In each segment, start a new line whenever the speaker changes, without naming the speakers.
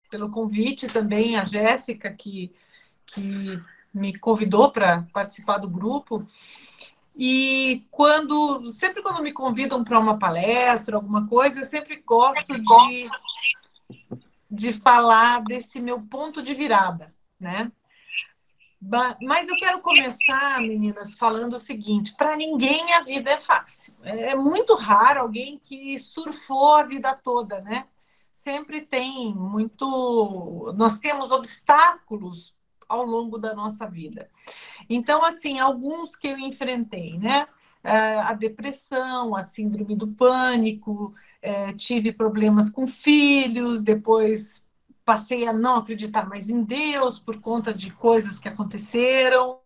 pelo convite, também a Jéssica, que me convidou para participar do grupo. E sempre quando me convidam para uma palestra, alguma coisa, eu sempre gosto de falar desse meu ponto de virada, né? Mas eu quero começar, meninas, falando o seguinte: para ninguém a vida é fácil. É muito raro alguém que surfou a vida toda, né? Sempre tem muito. Nós temos obstáculos ao longo da nossa vida. Então, assim, alguns que eu enfrentei, né? A depressão, a síndrome do pânico, tive problemas com filhos, depois passei a não acreditar mais em Deus por conta de coisas que aconteceram.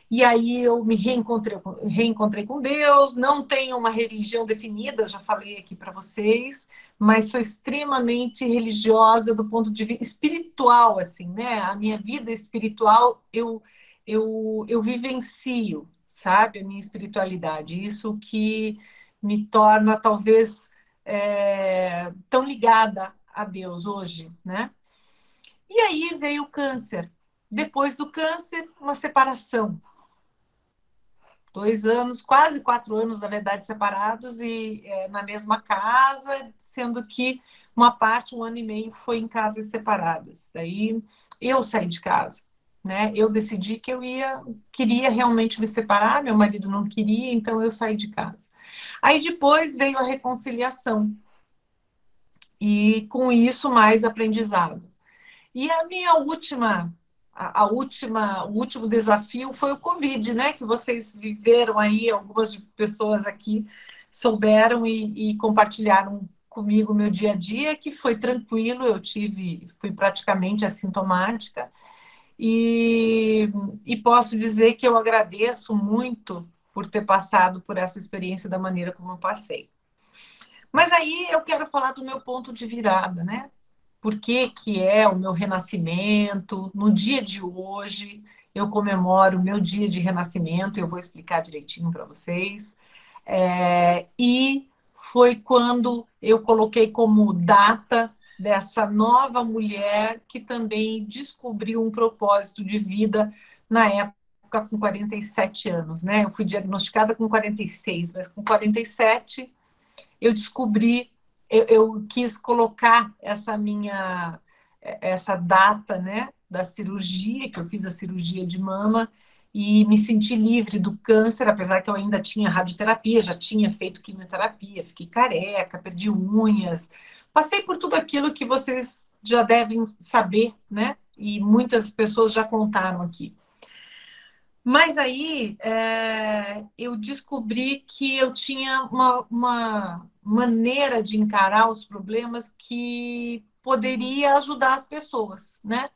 E aí eu me reencontrei com Deus, não tenho uma religião definida, já falei aqui para vocês, mas sou extremamente religiosa do ponto de vista espiritual, assim, né? A minha vida espiritual, eu vivencio, sabe? A minha espiritualidade. Isso que me torna, talvez, tão ligada a Deus hoje, né? E aí veio o câncer. Depois do câncer, uma separação. 2 anos, quase 4 anos, na verdade, separados e na mesma casa, sendo que uma parte, 1 ano e meio, foi em casas separadas. Daí eu saí de casa, né? Eu decidi que queria realmente me separar, meu marido não queria, então eu saí de casa. Aí depois veio a reconciliação e com isso mais aprendizado. E a minha o último desafio foi o Covid, né? Que vocês viveram aí, algumas pessoas aqui souberam e compartilharam comigo o meu dia a dia, que foi tranquilo, fui praticamente assintomática, e, e posso dizer que eu agradeço muito por ter passado por essa experiência da maneira como eu passei. Mas aí eu quero falar do meu ponto de virada, né? Por que que é o meu renascimento. No dia de hoje, eu comemoro o meu dia de renascimento, eu vou explicar direitinho para vocês. E foi quando eu coloquei como data dessa nova mulher que também descobriu um propósito de vida na época com 47 anos, né? Eu fui diagnosticada com 46, mas com 47 eu descobri, eu quis colocar essa data, né, da cirurgia, que eu fiz a cirurgia de mama, e me senti livre do câncer, apesar que eu ainda tinha radioterapia, já tinha feito quimioterapia, fiquei careca, perdi unhas, passei por tudo aquilo que vocês já devem saber, né? E muitas pessoas já contaram aqui. Mas aí eu descobri que eu tinha uma maneira de encarar os problemas que poderia ajudar as pessoas, né?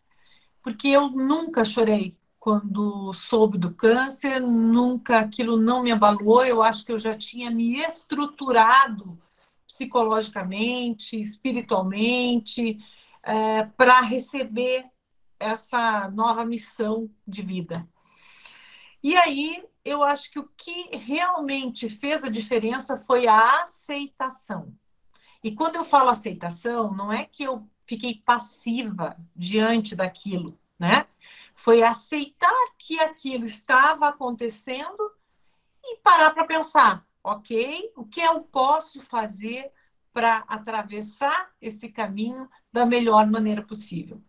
Porque eu nunca chorei quando soube do câncer, nunca aquilo não me abalou. Eu acho que eu já tinha me estruturado psicologicamente, espiritualmente, para receber essa nova missão de vida. E aí, eu acho que o que realmente fez a diferença foi a aceitação. E quando eu falo aceitação, não é que eu fiquei passiva diante daquilo, né? Foi aceitar que aquilo estava acontecendo e parar para pensar, ok, o que eu posso fazer para atravessar esse caminho da melhor maneira possível?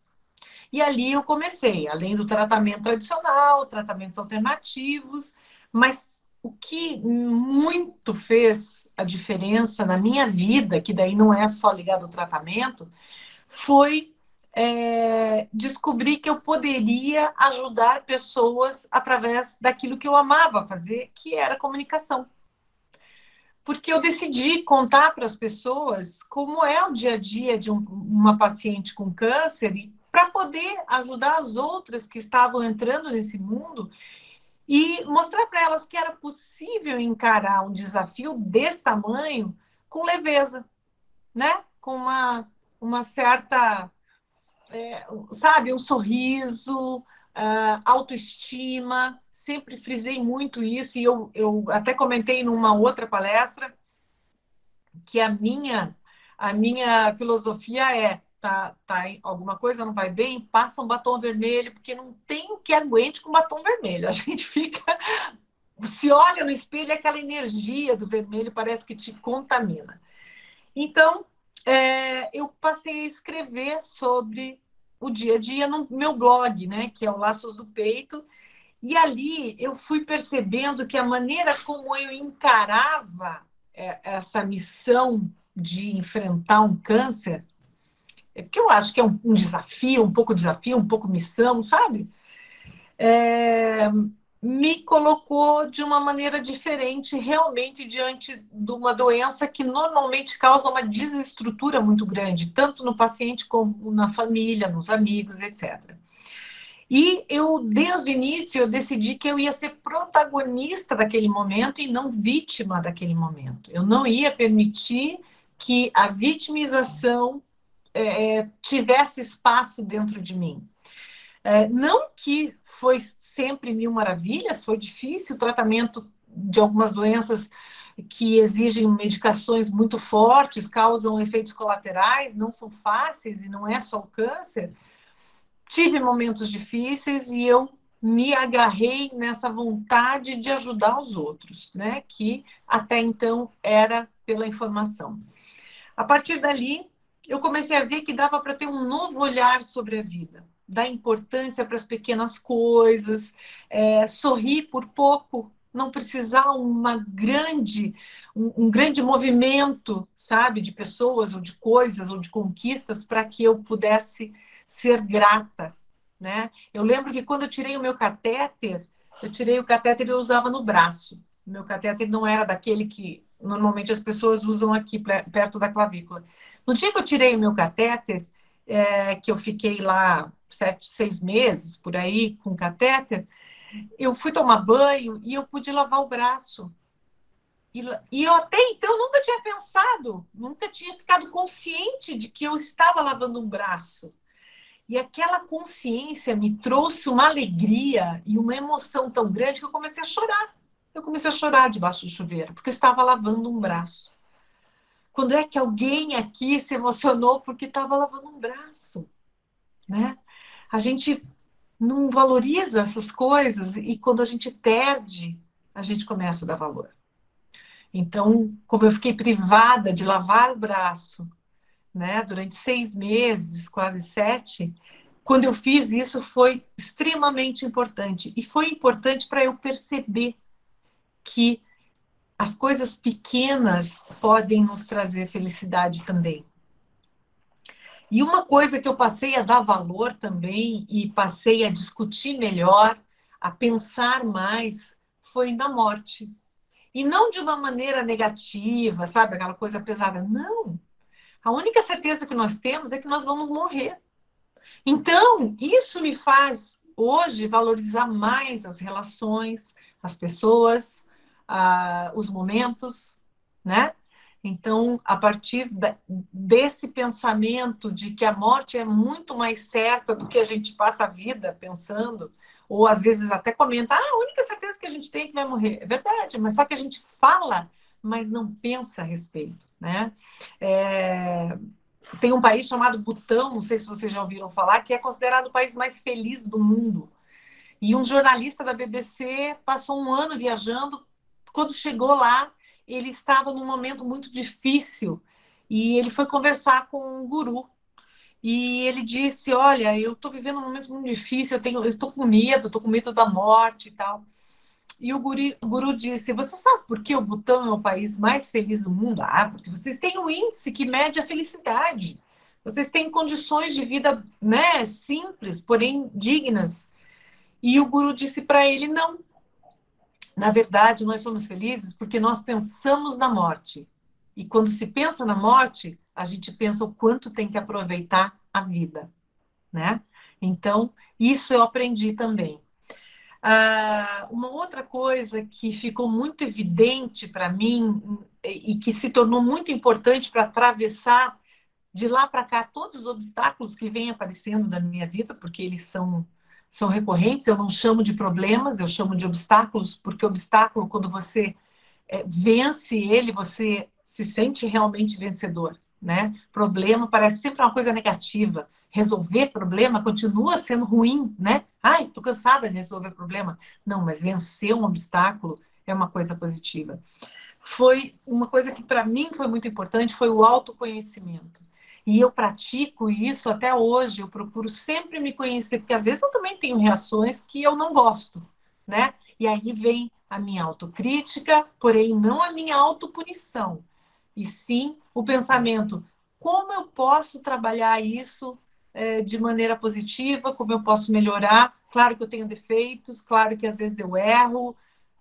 E ali eu comecei, além do tratamento tradicional, tratamentos alternativos, mas o que muito fez a diferença na minha vida, que daí não é só ligado ao tratamento, foi descobrir que eu poderia ajudar pessoas através daquilo que eu amava fazer, que era comunicação. Porque eu decidi contar para as pessoas como é o dia a dia de uma paciente com câncer e para poder ajudar as outras que estavam entrando nesse mundo e mostrar para elas que era possível encarar um desafio desse tamanho com leveza, né? Com uma certa, sabe, um sorriso, autoestima. Sempre frisei muito isso e eu até comentei numa outra palestra que a minha filosofia é alguma coisa não vai bem, passa um batom vermelho, porque não tem o que aguente com batom vermelho. A gente fica, se olha no espelho, aquela energia do vermelho parece que te contamina. Então, eu passei a escrever sobre o dia a dia no meu blog, né, que é o Laços do Peito, e ali eu fui percebendo que a maneira como eu encarava essa missão de enfrentar um câncer, porque eu acho que é um desafio, um pouco missão, sabe? É, me colocou de uma maneira diferente, realmente, diante de uma doença que normalmente causa uma desestrutura muito grande, tanto no paciente como na família, nos amigos, etc. E eu, desde o início, eu decidi que eu ia ser protagonista daquele momento e não vítima daquele momento. Eu não ia permitir que a vitimização tivesse espaço dentro de mim. Não que foi sempre mil maravilhas, foi difícil o tratamento de algumas doenças que exigem medicações muito fortes, causam efeitos colaterais, não são fáceis e não é só o câncer. Tive momentos difíceis e eu me agarrei nessa vontade de ajudar os outros, né? Que até então era pela informação. A partir dali, eu comecei a ver que dava para ter um novo olhar sobre a vida, dar importância para as pequenas coisas, sorrir por pouco, não precisar um grande movimento, sabe, de pessoas ou de coisas ou de conquistas para que eu pudesse ser grata, né? Eu lembro que quando eu tirei o meu catéter, e eu usava no braço. O meu catéter não era daquele que normalmente as pessoas usam aqui perto da clavícula. No dia que eu tirei o meu catéter, que eu fiquei lá 6 meses por aí com catéter, eu fui tomar banho e eu pude lavar o braço. E eu até então nunca tinha pensado, nunca tinha ficado consciente de que eu estava lavando um braço. E aquela consciência me trouxe uma alegria e uma emoção tão grande que eu comecei a chorar. Eu comecei a chorar debaixo do chuveiro, porque eu estava lavando um braço. Quando é que alguém aqui se emocionou porque estava lavando um braço, né? A gente não valoriza essas coisas e quando a gente perde, a gente começa a dar valor. Então, como eu fiquei privada de lavar o braço, né, durante 6 meses, quase 7, quando eu fiz isso foi extremamente importante. E foi importante para eu perceber que as coisas pequenas podem nos trazer felicidade também. E uma coisa que eu passei a dar valor também e passei a discutir melhor, a pensar mais, foi na morte. E não de uma maneira negativa, sabe? Aquela coisa pesada. Não. A única certeza que nós temos é que nós vamos morrer. Então, isso me faz hoje valorizar mais as relações, as pessoas, os momentos, né? Então, a partir desse pensamento de que a morte é muito mais certa do que a gente passa a vida pensando, ou às vezes até comenta, a única certeza que a gente tem é que vai morrer. É verdade, mas só que a gente fala, mas não pensa a respeito, né? Tem um país chamado Butão, não sei se vocês já ouviram falar, que é considerado o país mais feliz do mundo. E um jornalista da BBC passou um ano viajando. Quando chegou lá, ele estava num momento muito difícil e ele foi conversar com um guru. E ele disse: Olha, eu estou vivendo um momento muito difícil, eu estou com medo da morte e tal. E o guru disse: Você sabe por que o Butão é o país mais feliz do mundo? Ah, porque vocês têm um índice que mede a felicidade. Vocês têm condições de vida, né, simples, porém dignas. E o guru disse para ele: Não. Na verdade, nós somos felizes porque nós pensamos na morte. E quando se pensa na morte, a gente pensa o quanto tem que aproveitar a vida, né? Então, isso eu aprendi também. Uma outra coisa que ficou muito evidente para mim e que se tornou muito importante para atravessar de lá para cá todos os obstáculos que vêm aparecendo na minha vida, porque eles são recorrentes, eu não chamo de problemas, eu chamo de obstáculos, porque obstáculo, quando você vence ele, você se sente realmente vencedor, né? Problema parece sempre uma coisa negativa. Resolver problema continua sendo ruim, né? Ai, tô cansada de resolver problema. Não, mas vencer um obstáculo é uma coisa positiva. Foi uma coisa que para mim foi muito importante, foi o autoconhecimento. E eu pratico isso até hoje, eu procuro sempre me conhecer, porque às vezes eu também tenho reações que eu não gosto, né? E aí vem a minha autocrítica, porém não a minha autopunição, e sim o pensamento, como eu posso trabalhar isso de maneira positiva, como eu posso melhorar. Claro que eu tenho defeitos, claro que às vezes eu erro,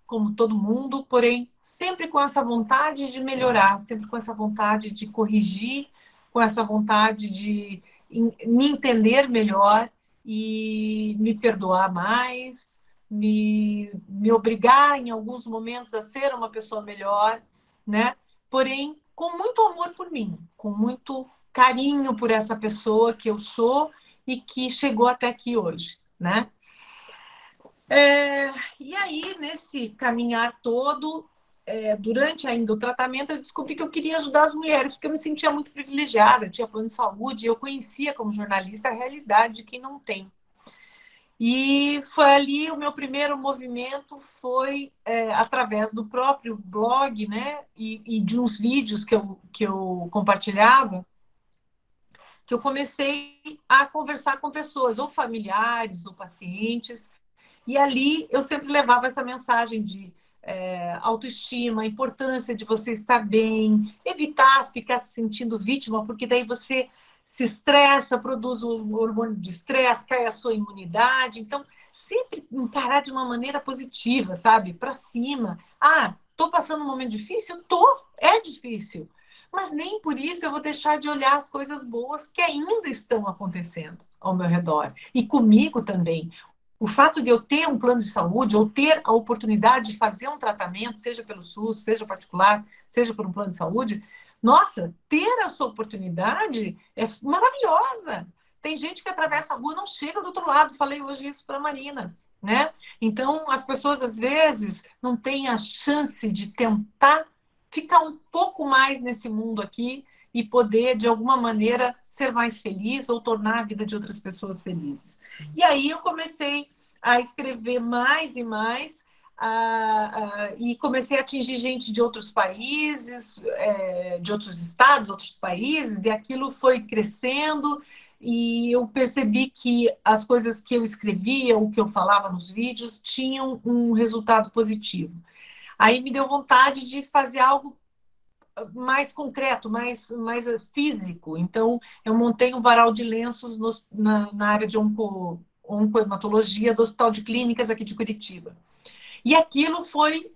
como todo mundo, porém sempre com essa vontade de melhorar, sempre com essa vontade de corrigir, com essa vontade de me entender melhor e me perdoar mais, me obrigar em alguns momentos a ser uma pessoa melhor, né? Porém, com muito amor por mim, com muito carinho por essa pessoa que eu sou e que chegou até aqui hoje, né? E aí, nesse caminhar todo, durante ainda o tratamento, eu descobri que eu queria ajudar as mulheres, porque eu me sentia muito privilegiada, eu tinha plano de saúde, eu conhecia como jornalista a realidade de quem não tem. E foi ali o meu primeiro movimento foi através do próprio blog, né, e de uns vídeos que eu compartilhava, que eu comecei a conversar com pessoas, ou familiares, ou pacientes, e ali eu sempre levava essa mensagem de autoestima, a importância de você estar bem, evitar ficar se sentindo vítima, porque daí você se estressa, produz o hormônio de estresse, cai a sua imunidade. Então, sempre encarar de uma maneira positiva, sabe? Para cima. Ah, tô passando um momento difícil? Tô, é difícil. Mas nem por isso eu vou deixar de olhar as coisas boas que ainda estão acontecendo ao meu redor. E comigo também. O fato de eu ter um plano de saúde ou ter a oportunidade de fazer um tratamento, seja pelo SUS, seja particular, seja por um plano de saúde, nossa, ter essa oportunidade é maravilhosa. Tem gente que atravessa a rua e não chega do outro lado. Falei hoje isso para a Marina, né? Então, as pessoas às vezes não têm a chance de tentar ficar um pouco mais nesse mundo aqui e poder, de alguma maneira, ser mais feliz ou tornar a vida de outras pessoas felizes. E aí eu comecei a escrever mais e mais, e comecei a atingir gente de outros países, de outros estados, outros países, e aquilo foi crescendo, e eu percebi que as coisas que eu escrevia, o que eu falava nos vídeos, tinham um resultado positivo. Aí me deu vontade de fazer algo mais concreto, mais físico. Então, eu montei um varal de lenços na área de oncohematologia do Hospital de Clínicas aqui de Curitiba. E aquilo foi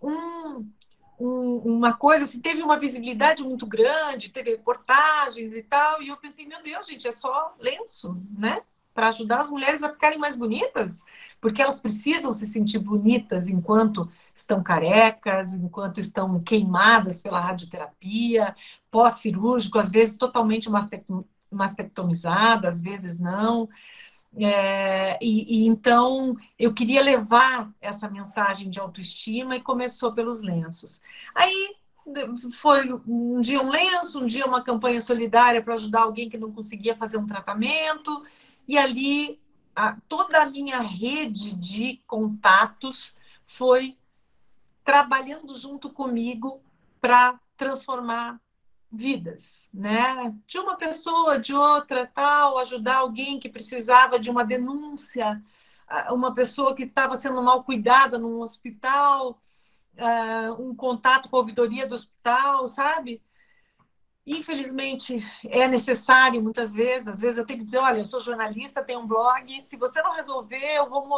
uma coisa, assim, teve uma visibilidade muito grande, teve reportagens e tal, e eu pensei, meu Deus, gente, é só lenço, né? Para ajudar as mulheres a ficarem mais bonitas, porque elas precisam se sentir bonitas enquanto estão carecas, enquanto estão queimadas pela radioterapia, pós-cirúrgico, às vezes totalmente mastectomizada, às vezes não. Então eu queria levar essa mensagem de autoestima e começou pelos lenços. Aí foi um dia um lenço, um dia uma campanha solidária para ajudar alguém que não conseguia fazer um tratamento, e ali toda a minha rede de contatos foi trabalhando junto comigo para transformar vidas, né? De uma pessoa, de outra, tal, ajudar alguém que precisava de uma denúncia, uma pessoa que estava sendo mal cuidada num hospital, um contato com a ouvidoria do hospital, sabe? Infelizmente, é necessário muitas vezes. Às vezes eu tenho que dizer, olha, eu sou jornalista, tenho um blog, se você não resolver,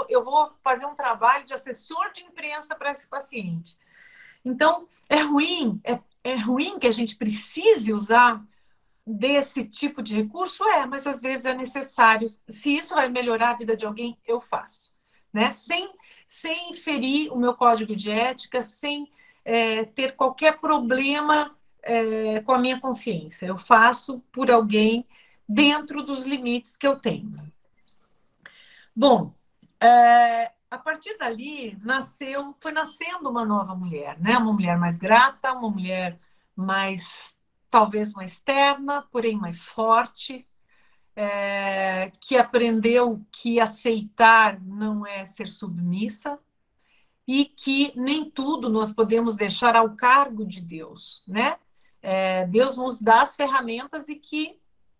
eu vou fazer um trabalho de assessor de imprensa para esse paciente. Então, é ruim que a gente precise usar desse tipo de recurso, mas às vezes é necessário. Se isso vai melhorar a vida de alguém, eu faço, né? Sem ferir o meu código de ética, sem ter qualquer problema com a minha consciência. Eu faço por alguém dentro dos limites que eu tenho. Bom, a partir dali foi nascendo uma nova mulher, né? Uma mulher mais grata, uma mulher mais talvez mais terna, porém mais forte, que aprendeu que aceitar não é ser submissa, e que nem tudo nós podemos deixar ao cargo de Deus, né? Deus nos dá as ferramentas e que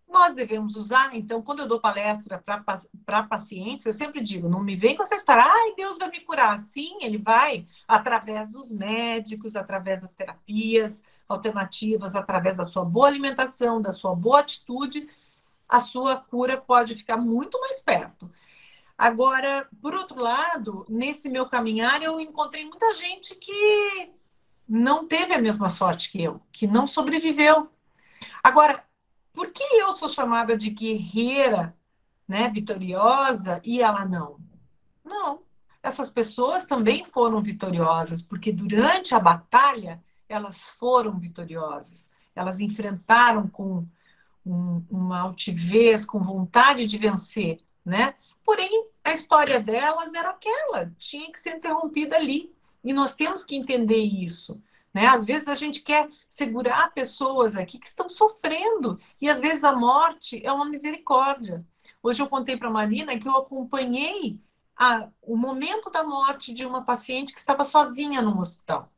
nós devemos usar. Então, quando eu dou palestra para pacientes, eu sempre digo, não me vem com essa história, ai, Deus vai me curar. Sim, ele vai, através dos médicos, através das terapias alternativas, através da sua boa alimentação, da sua boa atitude, a sua cura pode ficar muito mais perto. Agora, por outro lado, nesse meu caminhar, eu encontrei muita gente que não teve a mesma sorte que eu, que não sobreviveu. Agora, por que eu sou chamada de guerreira, né, vitoriosa, e ela não? Não. Essas pessoas também foram vitoriosas, porque durante a batalha elas foram vitoriosas. Elas enfrentaram com uma altivez, com vontade de vencer, né? Porém, a história delas era aquela, tinha que ser interrompida ali. E nós temos que entender isso, né? Às vezes a gente quer segurar pessoas aqui que estão sofrendo, e às vezes a morte é uma misericórdia. Hoje eu contei para a Marina que eu acompanhei o momento da morte de uma paciente que estava sozinha no hospital.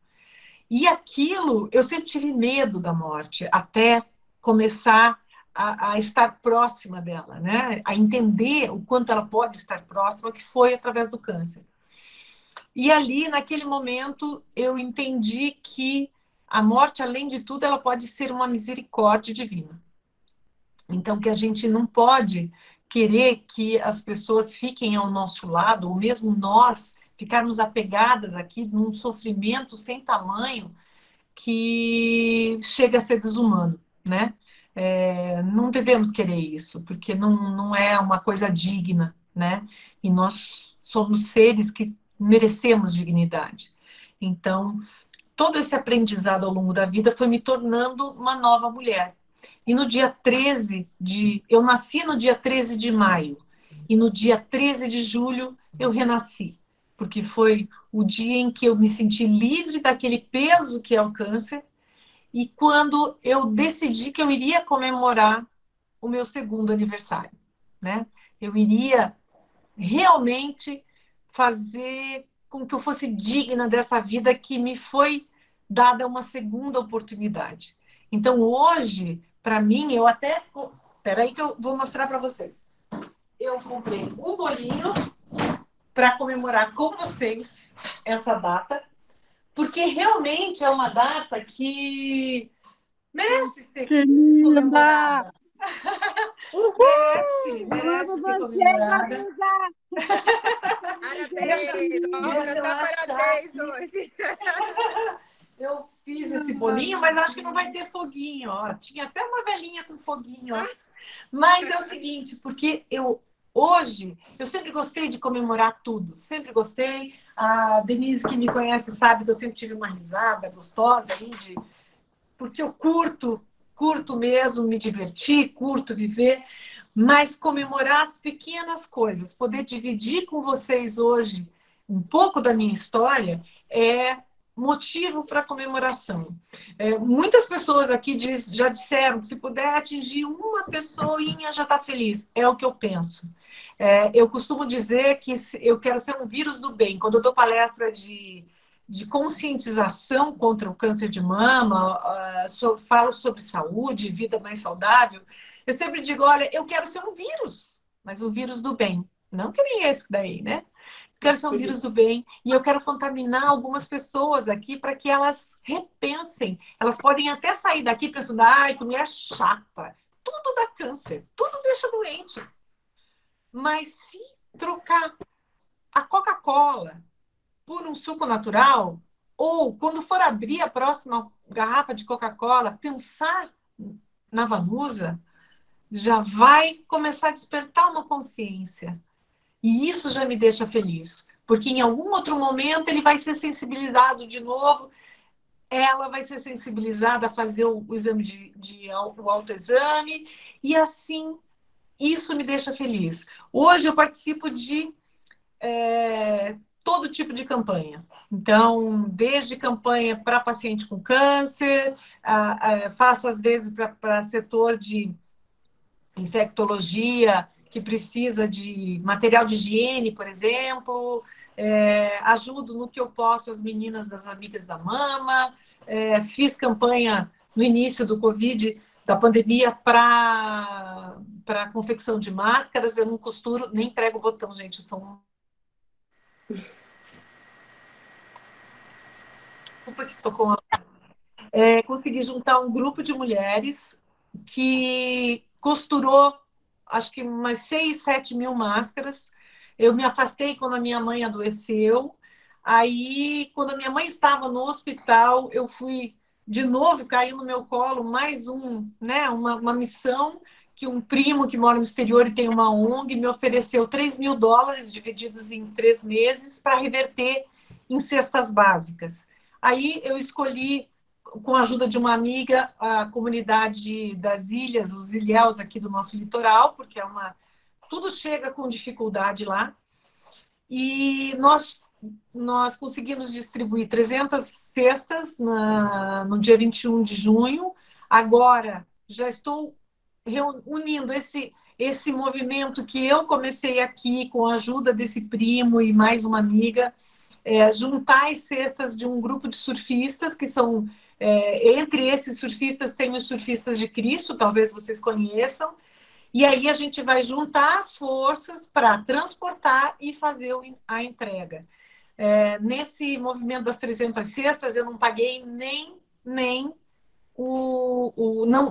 E aquilo, eu sempre tive medo da morte, até começar a estar próxima dela, né? A entender o quanto ela pode estar próxima, que foi através do câncer. E ali, naquele momento, eu entendi que a morte, além de tudo, ela pode ser uma misericórdia divina. Então, que a gente não pode querer que as pessoas fiquem ao nosso lado, ou mesmo nós ficarmos apegadas aqui num sofrimento sem tamanho, que chega a ser desumano, né? Não devemos querer isso, porque não é uma coisa digna, né? E nós somos seres que merecemos dignidade. Então, todo esse aprendizado ao longo da vida foi me tornando uma nova mulher. E no dia 13 de... Eu nasci no dia 13 de maio, e no dia 13 de julho eu renasci, porque foi o dia em que eu me senti livre daquele peso que é o câncer, e quando eu decidi que eu iria comemorar o meu segundo aniversário, né? Eu iria realmente fazer com que eu fosse digna dessa vida que me foi dada uma segunda oportunidade. Então, hoje, para mim, eu até... Espera aí que eu vou mostrar para vocês. Eu comprei um bolinho para comemorar com vocês essa data, porque realmente é uma data que merece ser
Que linda!
comemorada. Merece ser comemorada.
Parabéns! Vamos
Deixa eu
cantar
achar
parabéns
aqui.
hoje.
Eu fiz esse bolinho, mas acho que não vai ter foguinho. Ó. Tinha até uma velhinha com foguinho. Ó. Mas é o seguinte, porque hoje eu sempre gostei de comemorar tudo. Sempre gostei. A Denise, que me conhece, sabe que eu sempre tive uma risada gostosa aí, porque eu curto mesmo me divertir, curto viver. Mas comemorar as pequenas coisas, poder dividir com vocês hoje um pouco da minha história, é motivo para comemoração. Muitas pessoas aqui já disseram que se puder atingir uma pessoinha já está feliz. É o que eu penso. Eu costumo dizer que eu quero ser um vírus do bem. Quando eu dou palestra de conscientização contra o câncer de mama, falo sobre saúde, vida mais saudável, eu sempre digo, olha, eu quero ser um vírus, mas um vírus do bem. Não que nem esse daí, né? Eu quero ser um vírus do bem e eu quero contaminar algumas pessoas aqui para que elas repensem. Elas podem até sair daqui pensando, ai, que mulher chata. Tudo dá câncer, tudo deixa doente. Mas se trocar a Coca-Cola por um suco natural, ou quando for abrir a próxima garrafa de Coca-Cola, pensar na Vanusa, já vai começar a despertar uma consciência. E isso já me deixa feliz, porque em algum outro momento ele vai ser sensibilizado de novo, ela vai ser sensibilizada a fazer o exame o autoexame, e assim, isso me deixa feliz. Hoje eu participo de todo tipo de campanha. Então, desde campanha para paciente com câncer, faço às vezes para setor de infectologia, que precisa de material de higiene, por exemplo, ajudo no que eu posso as meninas das Amigas da Mama, fiz campanha no início do Covid, da pandemia, para confecção de máscaras. Eu não costuro, nem prego o botão, gente, eu sou desculpa que tocou. Consegui juntar um grupo de mulheres que costurou, acho que umas 6, 7 mil máscaras. Eu me afastei quando a minha mãe adoeceu. Aí, quando a minha mãe estava no hospital, eu fui de novo, caiu no meu colo mais uma missão que um primo que mora no exterior e tem uma ONG me ofereceu $3.000 divididos em 3 meses para reverter em cestas básicas. Aí eu escolhi, com a ajuda de uma amiga, a comunidade das ilhas, os ilhéus aqui do nosso litoral, porque tudo chega com dificuldade lá. E nós conseguimos distribuir 300 cestas no dia 21 de junho. Agora, já estou reunindo esse movimento que eu comecei aqui com a ajuda desse primo e mais uma amiga, juntar as cestas de um grupo de surfistas, que são, entre esses surfistas tem os surfistas de Cristo, talvez vocês conheçam, e aí a gente vai juntar as forças para transportar e fazer a entrega. Nesse movimento das 300 cestas, eu não paguei nem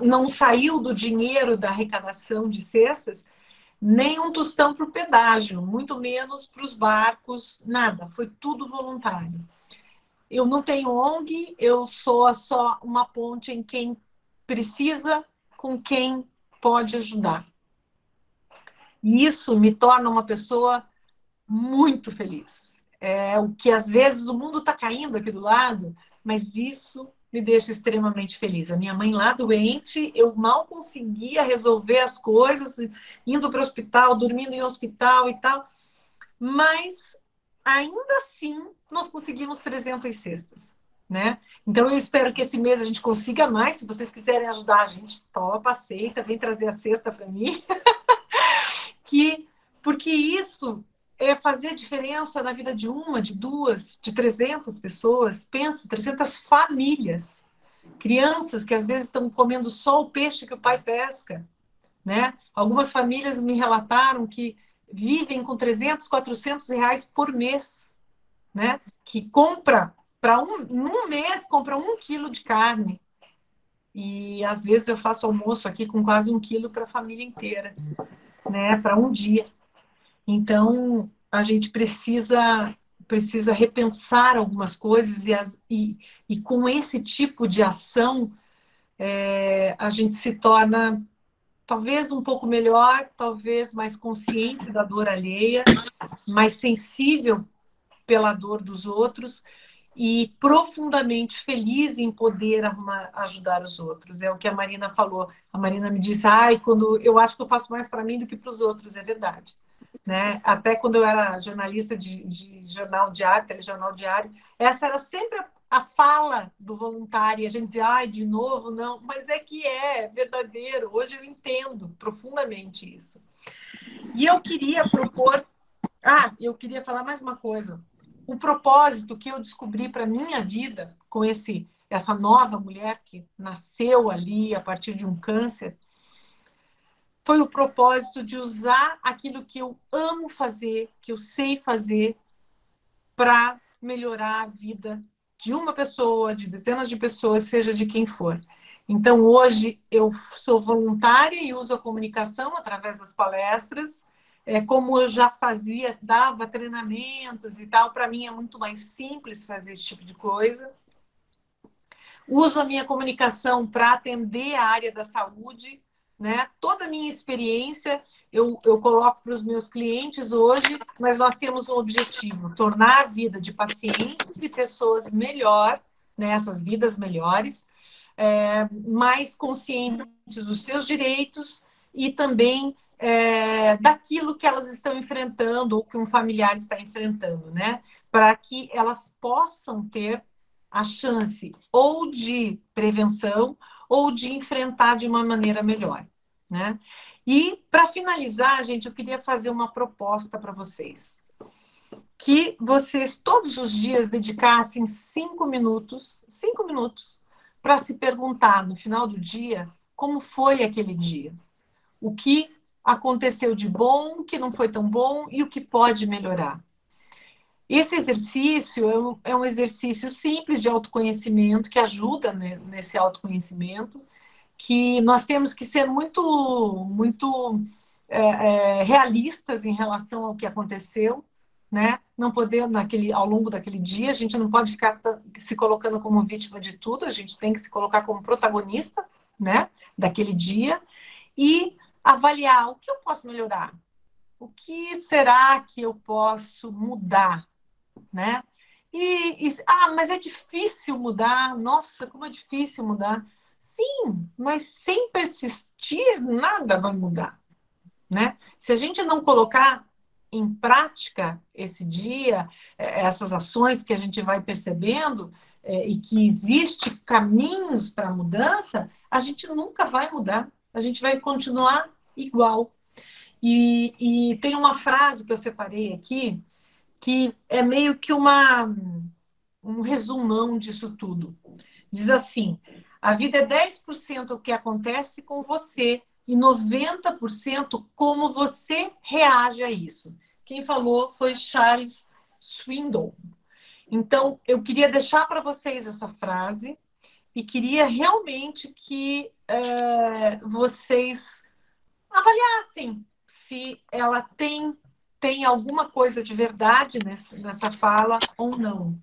não saiu do dinheiro da arrecadação de cestas nem um tostão para o pedágio, muito menos para os barcos, nada, foi tudo voluntário. Eu não tenho ONG, eu sou só uma ponte em quem precisa com quem pode ajudar. E isso me torna uma pessoa muito feliz. O que às vezes o mundo está caindo aqui do lado, mas isso me deixa extremamente feliz. A minha mãe lá doente, eu mal conseguia resolver as coisas, indo para o hospital, dormindo em hospital e tal, mas ainda assim nós conseguimos 300 cestas, né? Então eu espero que esse mês a gente consiga mais. Se vocês quiserem ajudar a gente, topa, aceita, vem trazer a cesta para mim. Porque isso é fazer diferença na vida de uma, de duas, de 300 pessoas. Pensa, 300 famílias. Crianças que às vezes estão comendo só o peixe que o pai pesca, né? Algumas famílias me relataram que vivem com 300, 400 reais por mês, né? Que compra, num mês, compra 1 quilo de carne. E às vezes eu faço almoço aqui com quase 1 quilo para a família inteira, né? Para um dia. Então, a gente precisa repensar algumas coisas e com esse tipo de ação, a gente se torna talvez um pouco melhor, talvez mais consciente da dor alheia, mais sensível pela dor dos outros e profundamente feliz em poder ajudar os outros. É o que a Marina falou. A Marina me disse, quando eu acho que eu faço mais para mim do que para os outros, é verdade. Né? Até quando eu era jornalista de jornal diário, telejornal diário, essa era sempre a fala do voluntário, e a gente dizia, de novo, não, mas é que é verdadeiro, hoje eu entendo profundamente isso. E eu queria propor, eu queria falar mais uma coisa, o propósito que eu descobri para a minha vida, com essa nova mulher que nasceu ali a partir de um câncer, foi o propósito de usar aquilo que eu amo fazer, que eu sei fazer, para melhorar a vida de uma pessoa, de dezenas de pessoas, seja de quem for. Então, hoje, eu sou voluntária e uso a comunicação através das palestras. Como eu já fazia, dava treinamentos e tal, para mim é muito mais simples fazer esse tipo de coisa. Uso a minha comunicação para atender a área da saúde, né? Toda a minha experiência eu coloco para os meus clientes hoje, mas nós temos um objetivo, tornar a vida de pacientes e pessoas melhor, né? Essas vidas melhores, mais conscientes dos seus direitos e também daquilo que elas estão enfrentando ou que um familiar está enfrentando, né? para que elas possam ter a chance ou de prevenção ou de enfrentar de uma maneira melhor, né? E, para finalizar, gente, eu queria fazer uma proposta para vocês. Que vocês todos os dias dedicassem 5 minutos, 5 minutos, para se perguntar no final do dia como foi aquele dia. O que aconteceu de bom, o que não foi tão bom e o que pode melhorar. Esse exercício é um exercício simples de autoconhecimento que ajuda, né, nesse autoconhecimento, que nós temos que ser muito realistas em relação ao que aconteceu, né? Não poder, ao longo daquele dia, a gente não pode ficar se colocando como vítima de tudo, a gente tem que se colocar como protagonista, né, daquele dia, e avaliar o que eu posso melhorar, o que será que eu posso mudar, né? Mas é difícil mudar. Nossa, como é difícil mudar. Sim, mas sem persistir, nada vai mudar, né? Se a gente não colocar em prática esse dia, essas ações que a gente vai percebendo, e que existe caminhos para a mudança, a gente nunca vai mudar. A gente vai continuar igual. E tem uma frase que eu separei aqui, que é meio que um resumão disso tudo. Diz assim: a vida é 10% o que acontece com você e 90% como você reage a isso. Quem falou foi Charles Swindoll. Então, eu queria deixar para vocês essa frase e queria realmente que vocês avaliassem se ela tem alguma coisa de verdade nessa fala ou não.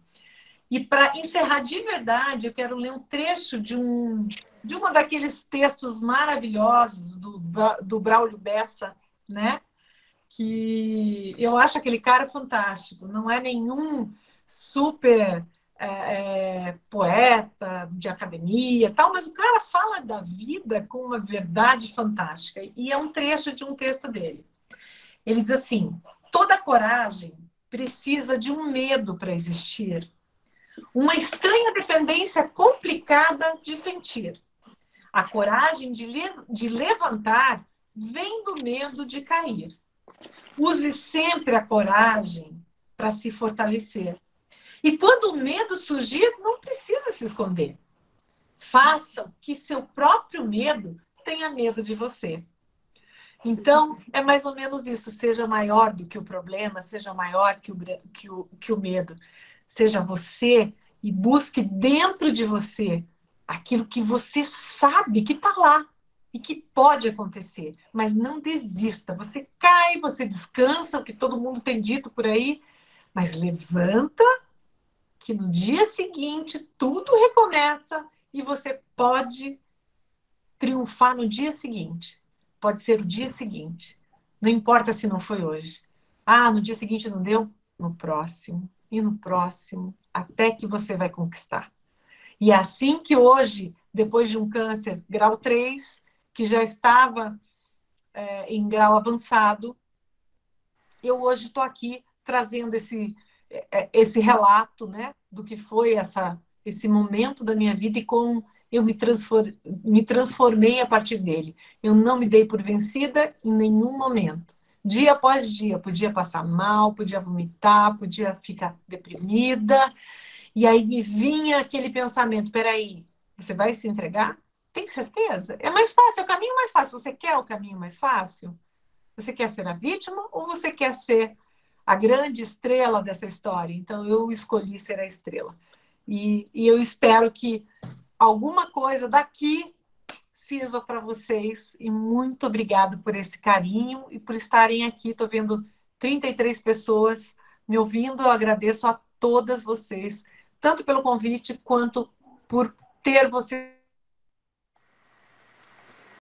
E para encerrar de verdade, eu quero ler um trecho de uma daqueles textos maravilhosos do Braulio Bessa, né? Que eu acho aquele cara fantástico. Não é nenhum super poeta de academia, tal, mas o cara fala da vida com uma verdade fantástica. E é um trecho de um texto dele. Ele diz assim: toda coragem precisa de um medo para existir. Uma estranha dependência complicada de sentir. A coragem de levantar vem do medo de cair. Use sempre a coragem para se fortalecer. E quando o medo surgir, não precisa se esconder. Faça que seu próprio medo tenha medo de você. Então, é mais ou menos isso. Seja maior do que o problema, seja maior que o medo. Seja você e busque dentro de você aquilo que você sabe que está lá e que pode acontecer. Mas não desista. Você cai, você descansa, o que todo mundo tem dito por aí, mas levanta que no dia seguinte tudo recomeça e você pode triunfar no dia seguinte. Pode ser o dia seguinte. Não importa se não foi hoje. Ah, no dia seguinte não deu? No próximo. E no próximo, até que você vai conquistar. E é assim que hoje, depois de um câncer grau 3, que já estava em grau avançado, eu hoje estou aqui trazendo esse relato, né, do que foi esse momento da minha vida e como eu me transformei a partir dele. Eu não me dei por vencida em nenhum momento. Dia após dia, podia passar mal, podia vomitar, podia ficar deprimida. E aí me vinha aquele pensamento: peraí, você vai se entregar? Tem certeza? É mais fácil, é o caminho mais fácil. Você quer o caminho mais fácil? Você quer ser a vítima ou você quer ser a grande estrela dessa história? Então, eu escolhi ser a estrela. E eu espero que alguma coisa daqui sirva para vocês. E muito obrigado por esse carinho e por estarem aqui. Estou vendo 33 pessoas me ouvindo. Eu agradeço a todas vocês, tanto pelo convite quanto por ter vocês